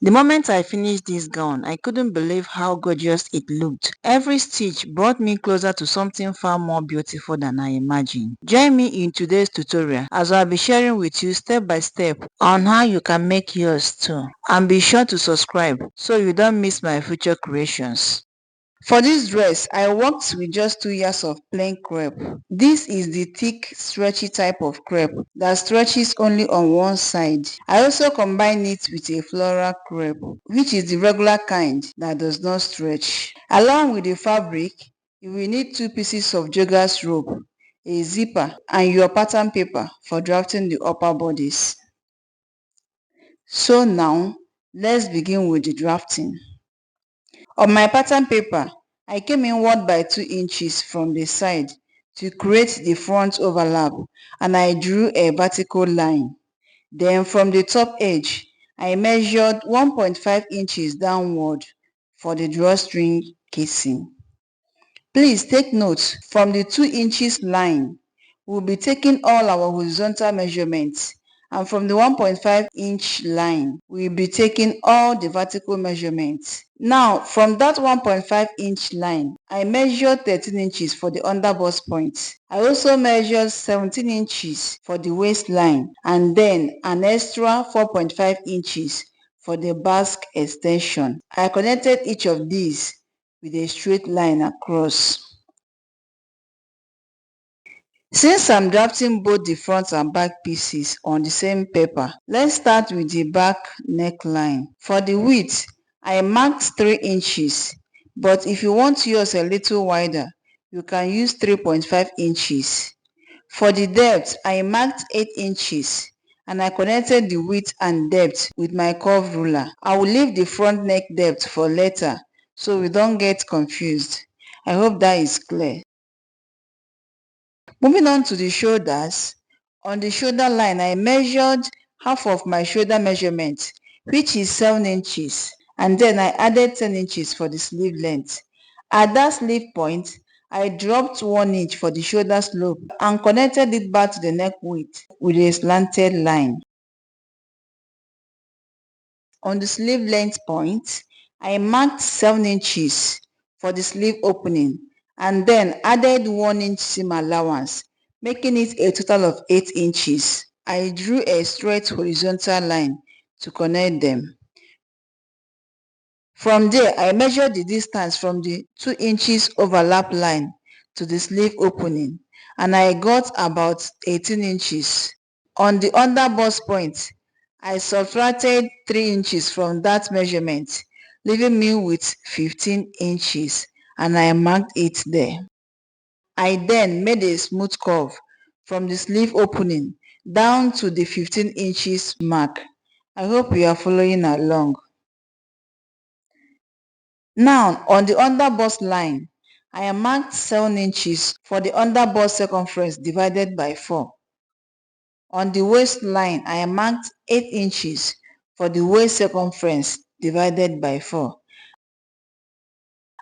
The moment I finished this gown, I couldn't believe how gorgeous it looked. Every stitch brought me closer to something far more beautiful than I imagined. Join me in today's tutorial as I'll be sharing with you step by step on how you can make yours too. And be sure to subscribe so you don't miss my future creations. For this dress, I worked with just 2 yards of plain crepe. This is the thick, stretchy type of crepe that stretches only on one side. I also combined it with a floral crepe, which is the regular kind that does not stretch. Along with the fabric, you will need 2 pieces of joggers rope, a zipper, and your pattern paper for drafting the upper bodice. So now, let's begin with the drafting. On my pattern paper, I came inward by 2 inches from the side to create the front overlap, and I drew a vertical line. Then from the top edge, I measured 1.5 inches downward for the drawstring casing. Please take note, from the 2 inches line, we'll be taking all our horizontal measurements, and from the 1.5 inch line, we'll be taking all the vertical measurements. Now, from that 1.5 inch line, I measured 13 inches for the underbust point. I also measured 17 inches for the waistline, and then an extra 4.5 inches for the Basque extension. I connected each of these with a straight line across. Since I'm drafting both the front and back pieces on the same paper, let's start with the back neckline. For the width, I marked 3 inches, but if you want yours a little wider, you can use 3.5 inches. For the depth, I marked 8 inches and I connected the width and depth with my curve ruler. I will leave the front neck depth for later so we don't get confused. I hope that is clear. Moving on to the shoulders, on the shoulder line I measured half of my shoulder measurement, which is 7 inches, and then I added 10 inches for the sleeve length. At that sleeve point, I dropped 1 inch for the shoulder slope and connected it back to the neck width with a slanted line. On the sleeve length point, I marked 7 inches for the sleeve opening and then added 1 inch seam allowance, making it a total of 8 inches. I drew a straight horizontal line to connect them. From there, I measured the distance from the 2 inches overlap line to the sleeve opening, and I got about 18 inches. On the underbust point, I subtracted 3 inches from that measurement, leaving me with 15 inches, and I marked it there. I then made a smooth curve from the sleeve opening down to the 15 inches mark. I hope you are following along. Now, on the underbust line, I marked 7 inches for the underbust circumference divided by 4. On the waistline, I marked 8 inches for the waist circumference divided by 4.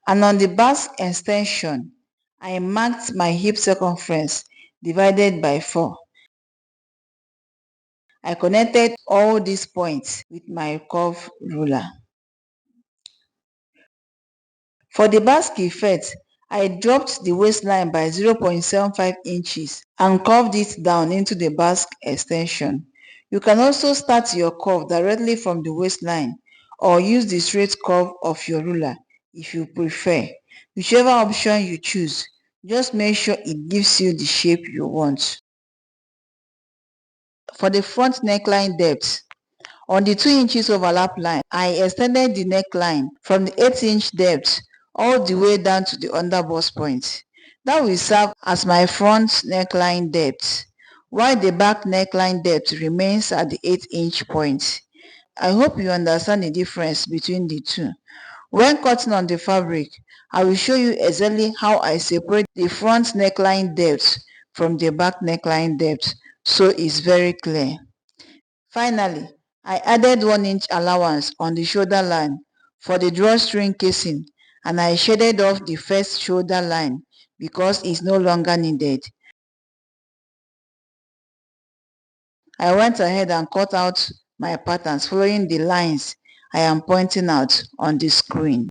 And on the Basque extension, I marked my hip circumference divided by 4. I connected all these points with my curve ruler. For the Basque effect, I dropped the waistline by 0.75 inches and curved it down into the Basque extension. You can also start your curve directly from the waistline or use the straight curve of your ruler if you prefer. Whichever option you choose, just make sure it gives you the shape you want. For the front neckline depth, on the 2 inches overlap line, I extended the neckline from the 8 inch depth all the way down to the underbust point. That will serve as my front neckline depth, while the back neckline depth remains at the 8 inch point. I hope you understand the difference between the two. When cutting on the fabric, I will show you exactly how I separate the front neckline depth from the back neckline depth, so it's very clear. Finally, I added 1 inch allowance on the shoulder line for the drawstring casing, and I shaded off the first shoulder line because it's no longer needed. I went ahead and cut out my patterns following the lines I am pointing out on the screen.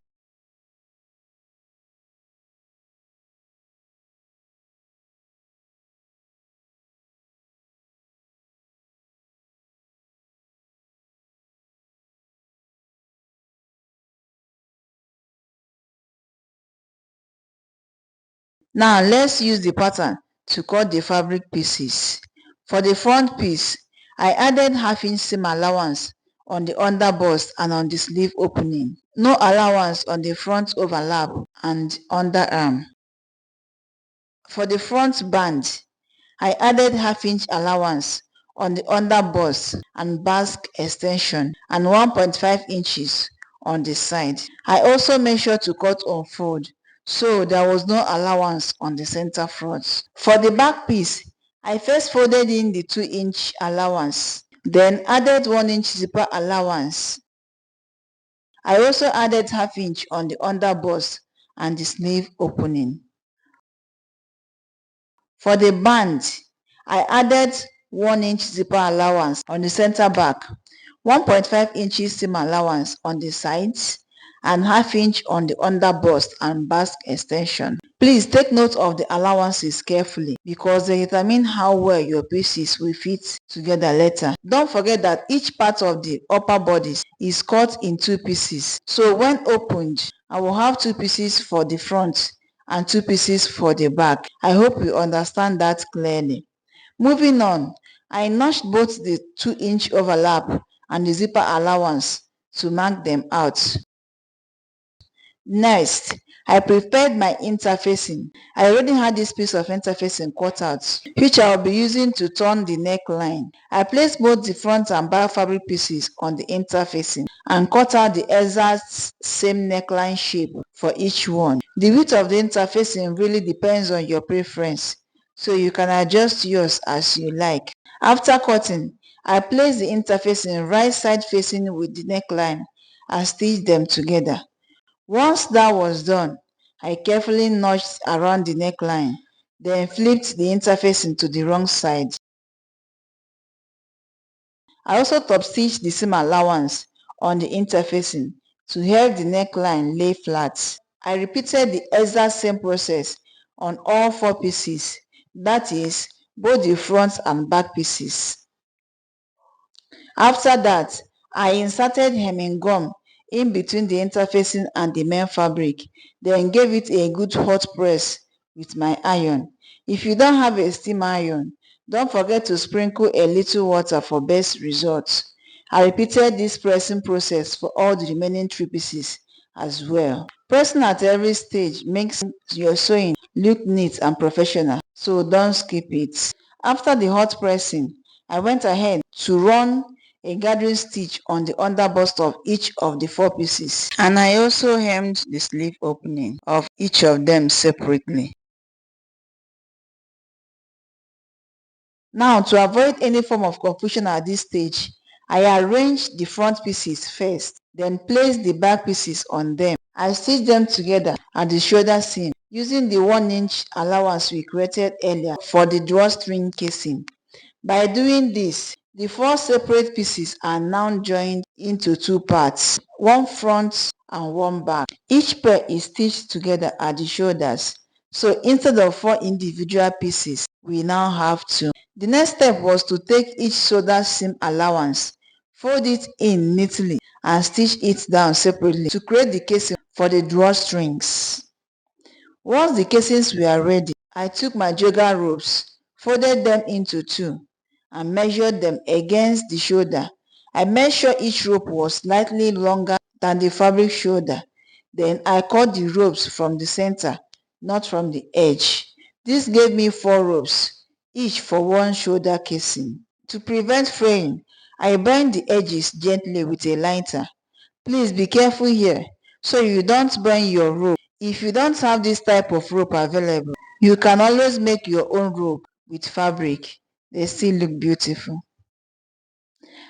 Now let's use the pattern to cut the fabric pieces. For the front piece, I added half-inch seam allowance on the underbust and on the sleeve opening. No allowance on the front overlap and underarm. For the front band, I added half-inch allowance on the underbust and Basque extension and 1.5 inches on the side. I also made sure to cut on fold, so there was no allowance on the center front. For the back piece, I first folded in the 2-inch allowance, then added 1-inch zipper allowance. I also added half-inch on the underbust and the sleeve opening. For the band, I added 1-inch zipper allowance on the center back, 1.5 inches seam allowance on the sides, and half-inch on the underbust and Basque extension. Please take note of the allowances carefully because they determine how well your pieces will fit together later. Don't forget that each part of the upper bodice is cut in 2 pieces. So when opened, I will have 2 pieces for the front and 2 pieces for the back. I hope you understand that clearly. Moving on, I notched both the 2-inch overlap and the zipper allowance to mark them out. Next, I prepared my interfacing. I already had this piece of interfacing cut out, which I will be using to turn the neckline. I placed both the front and back fabric pieces on the interfacing and cut out the exact same neckline shape for each one. The width of the interfacing really depends on your preference, so you can adjust yours as you like. After cutting, I placed the interfacing right side facing with the neckline and stitched them together. Once that was done, I carefully notched around the neckline, then flipped the interfacing to the wrong side. I also top stitched the seam allowance on the interfacing to help the neckline lay flat. I repeated the exact same process on all 4 pieces, that is, both the front and back pieces. After that, I inserted hemming gum in between the interfacing and the main fabric, then gave it a good hot press with my iron. If you don't have a steam iron, don't forget to sprinkle a little water for best results. I repeated this pressing process for all the remaining 3 pieces as well. Pressing at every stage makes your sewing look neat and professional, so don't skip it. After the hot pressing, I went ahead to run a gathering stitch on the underbust of each of the 4 pieces, and I also hemmed the sleeve opening of each of them separately. Now, to avoid any form of confusion at this stage, I arranged the front pieces first, then placed the back pieces on them. I stitched them together at the shoulder seam using the 1-inch allowance we created earlier for the drawstring casing. By doing this, the 4 separate pieces are now joined into 2 parts, one front and one back. Each pair is stitched together at the shoulders. So instead of 4 individual pieces, we now have 2. The next step was to take each shoulder seam allowance, fold it in neatly and stitch it down separately to create the casing for the drawstrings. Once the casings were ready, I took my jogger ropes, folded them into 2 and measured them against the shoulder. I made sure each rope was slightly longer than the fabric shoulder. Then I cut the ropes from the center, not from the edge. This gave me 4 ropes, each for one shoulder casing. To prevent fraying, I burned the edges gently with a lighter. Please be careful here so you don't burn your rope. If you don't have this type of rope available, you can always make your own rope with fabric. They still look beautiful.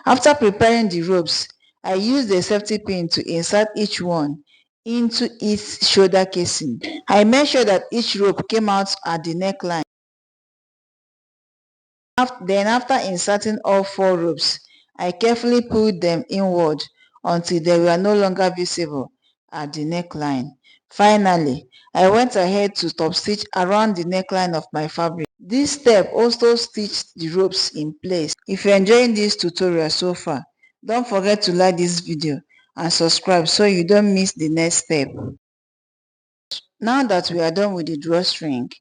After preparing the ropes, I used a safety pin to insert each one into its shoulder casing. I made sure that each rope came out at the neckline. Then after inserting all 4 ropes, I carefully pulled them inward until they were no longer visible at the neckline. Finally, I went ahead to top stitch around the neckline of my fabric. This step also stitched the ropes in place. If you're enjoying this tutorial so far, don't forget to like this video and subscribe so you don't miss the next step. Now that we are done with the drawstring,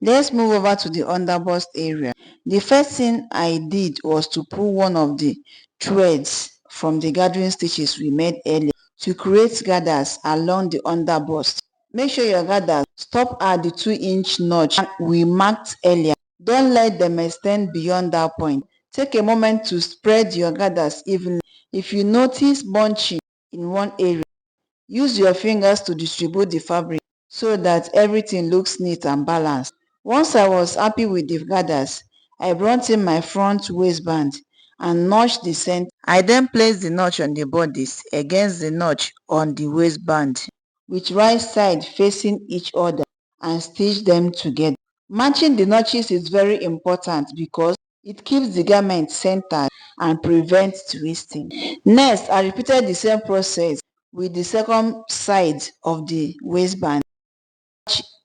let's move over to the underbust area. The first thing I did was to pull one of the threads from the gathering stitches we made earlier to create gathers along the underbust. Make sure your gathers stop at the 2-inch notch we marked earlier. Don't let them extend beyond that point. Take a moment to spread your gathers evenly. If you notice bunching in one area, use your fingers to distribute the fabric so that everything looks neat and balanced. Once I was happy with the gathers, I brought in my front waistband and notched the center. I then placed the notch on the bodice against the notch on the waistband, with right side facing each other, and stitched them together. Matching the notches is very important because it keeps the garment centered and prevents twisting. Next, I repeated the same process with the second side of the waistband,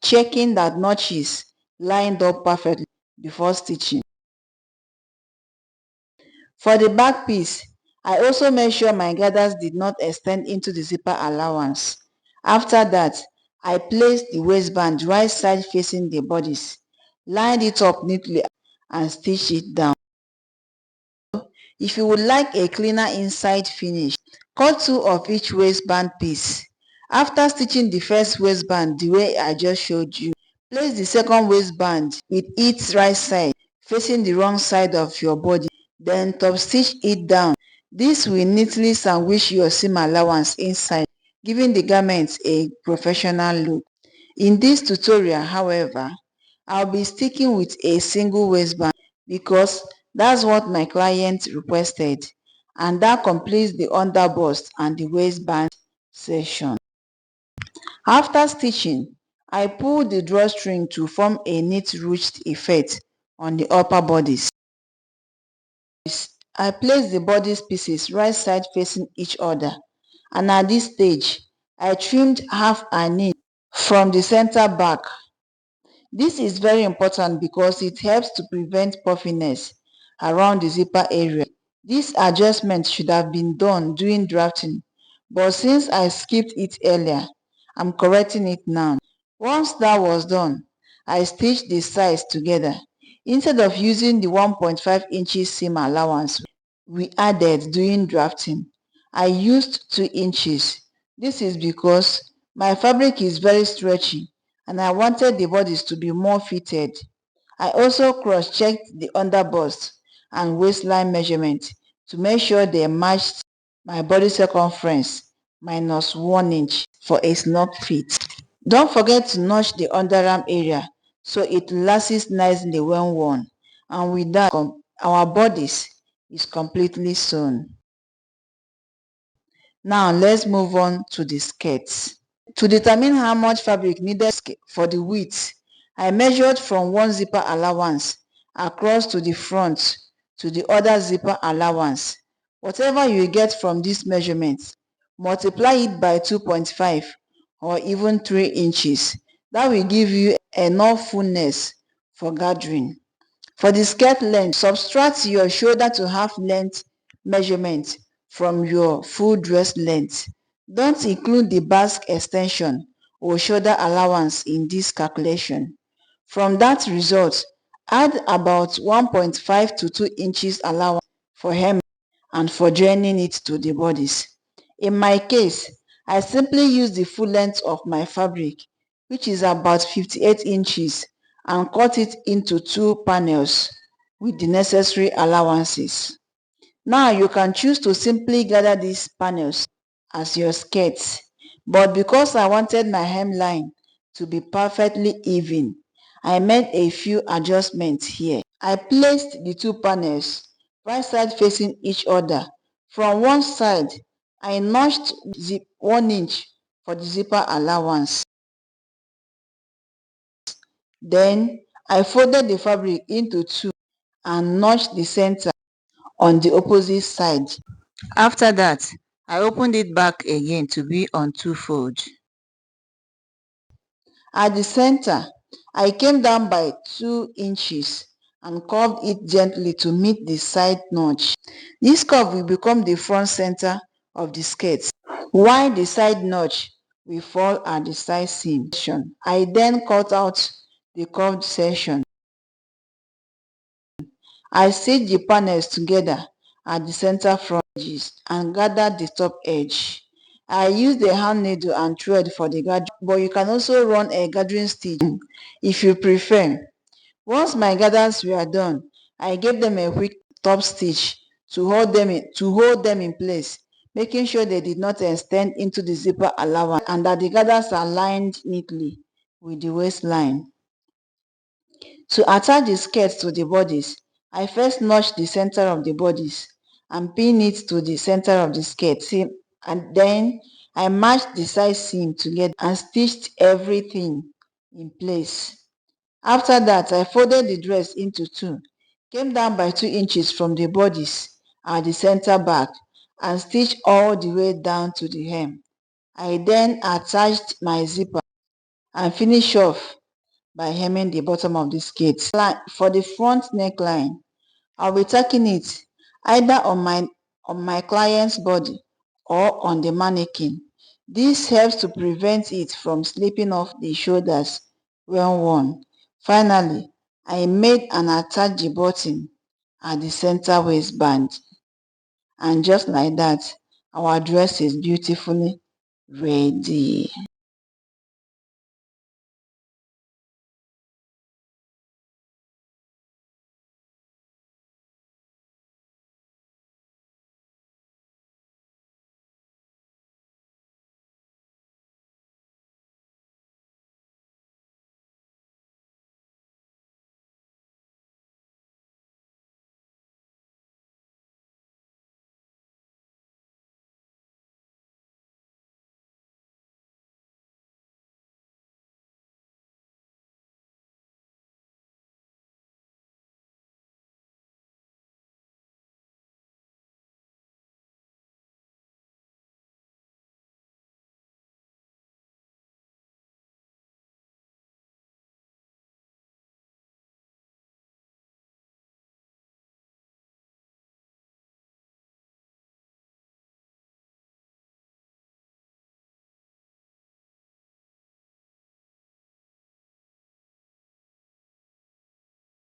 checking that notches lined up perfectly before stitching. For the back piece, I also made sure my gathers did not extend into the zipper allowance. After that, I placed the waistband right side facing the bodice, lined it up neatly and stitched it down. If you would like a cleaner inside finish, cut 2 of each waistband piece. After stitching the first waistband the way I just showed you, place the second waistband with its right side facing the wrong side of your body, then top stitch it down. This will neatly sandwich your seam allowance inside, giving the garment a professional look. In this tutorial, however, I'll be sticking with a single waistband because that's what my client requested, and that completes the underbust and the waistband section. After stitching, I pulled the drawstring to form a neat ruched effect on the upper bodice. I placed the bodice pieces right side facing each other, and at this stage, I trimmed half an inch from the center back. This is very important because it helps to prevent puffiness around the zipper area. This adjustment should have been done during drafting, but since I skipped it earlier, I'm correcting it now. Once that was done, I stitched the sides together. Instead of using the 1.5 inches seam allowance we added during drafting, I used 2 inches. This is because my fabric is very stretchy and I wanted the bodice to be more fitted. I also cross-checked the underbust and waistline measurement to make sure they matched my body circumference minus 1 inch for a snug fit. Don't forget to notch the underarm area so it lasts nicely when worn. And with that, our bodice is completely sewn. Now let's move on to the skirts. To determine how much fabric needed for the width, I measured from one zipper allowance across to the front to the other zipper allowance. Whatever you get from this measurement, multiply it by 2.5 or even 3 inches. That will give you enough fullness for gathering. For the skirt length, subtract your shoulder to half length measurement from your full dress length. Don't include the basque extension or shoulder allowance in this calculation. From that result, add about 1.5 to 2 inches allowance for hemming and for joining it to the bodice. In my case, I simply use the full length of my fabric, which is about 58 inches, and cut it into 2 panels with the necessary allowances. Now you can choose to simply gather these panels as your skirts, but because I wanted my hemline to be perfectly even, I made a few adjustments here. I placed the 2 panels right side facing each other. From one side, I notched 1 inch for the zipper allowance. Then I folded the fabric into 2 and notched the center on the opposite side. After that, I opened it back again to be on 2-fold. At the center, I came down by 2 inches and curved it gently to meet the side notch. This curve will become the front center of the skirt, while the side notch will fall at the side seam. I then cut out the curved section. I stitched the panels together at the center front edges and gathered the top edge. I used a hand needle and thread for the gathering, but you can also run a gathering stitch if you prefer. Once my gathers were done, I gave them a quick top stitch to hold them in place, making sure they did not extend into the zipper allowance and that the gathers are lined neatly with the waistline. To attach the skirt to the bodice, I first notched the center of the bodice and pin it to the center of the skirt seam, and then I matched the side seam together and stitched everything in place. After that, I folded the dress into 2, came down by 2 inches from the bodice at the center back and stitched all the way down to the hem. I then attached my zipper and finished off by hemming the bottom of the skirt. For the front neckline, I'll be tacking it either on my client's body or on the mannequin. This helps to prevent it from slipping off the shoulders when worn. Finally, I made and attached the button at the center waistband. And just like that, our dress is beautifully ready.